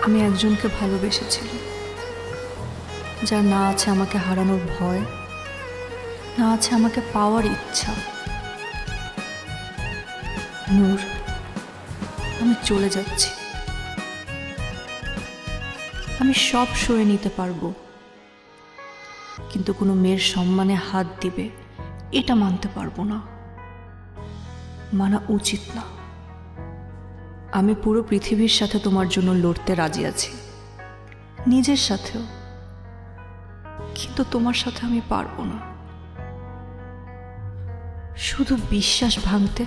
আমি একজনকে ভালোবেসেছিলাম, যার না আছে আমাকে হারানোর ভয়, না আছে আমাকে পাওয়ার ইচ্ছা। নূর, আমি চলে যাচ্ছি। আমি সব সয়ে নিতে পারবো, কিন্তু কোনো মেয়ের সম্মানে হাত দিবে এটা মানতে পারবো না, মানা উচিত না। আমি পুরো পৃথিবীর সাথে তোমার জন্য লড়তে রাজি আছি, নিজের সাথেও, কিন্তু তোমার সাথে আমি পারবো না। শুধু বিশ্বাস ভাঙতে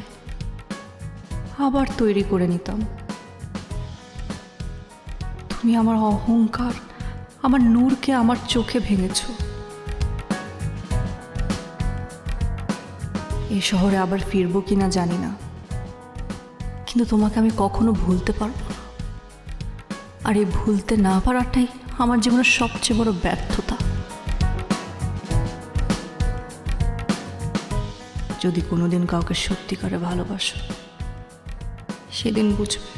আবার তৈরি করে নিতাম। তুমি আমার অহংকার, আমার নূরকে আমার চোখে ভেঙেছ। এই শহরে আবার ফিরবো কিনা জানি না, কিন্তু তোমাকে আমি কখনো ভুলতে পারবো না। আর এই ভুলতে না পারাটাই আমার জীবনের সবচেয়ে বড় ব্যর্থতা। যদি কোনোদিন কাউকে সত্যিকারে ভালোবাসো, সেদিন বুঝবে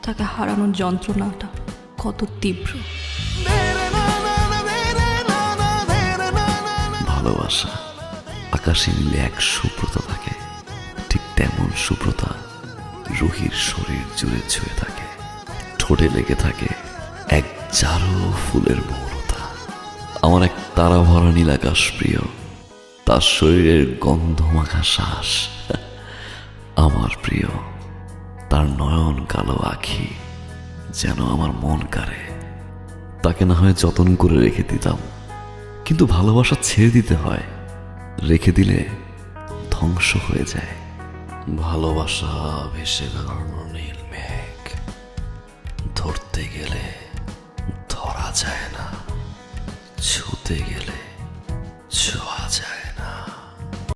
তাকে হারানোর যন্ত্রণাটা কত তীব্র। ভালোবাসা আকাশে নীলে এক শুভ্রতা থাকে, ঠিক তেমন শুভ্রতা রুহির শরীর জুড়ে ছুঁয়ে থাকে। ঠোঁটে লেগে থাকে এক জারো ফুলের মৌনতা। আমার এক তারা ভরা নীল আকাশ প্রিয়, তার শরীরের গন্ধমাখা শ্বাস আমার প্রিয়। তার নয়ন কালো আখি যেন আমার মন কাড়ে। তাকে না হয় যতন করে রেখে দিতাম, কিন্তু ভালোবাসা ছেড়ে দিতে হয়, রেখে দিলে ধ্বংস হয়ে যায়। ভালোবাসা ভেসে বেড়ানো নীল মেঘ, ধরতে গেলে ধরা যায় না, ছুতে গেলে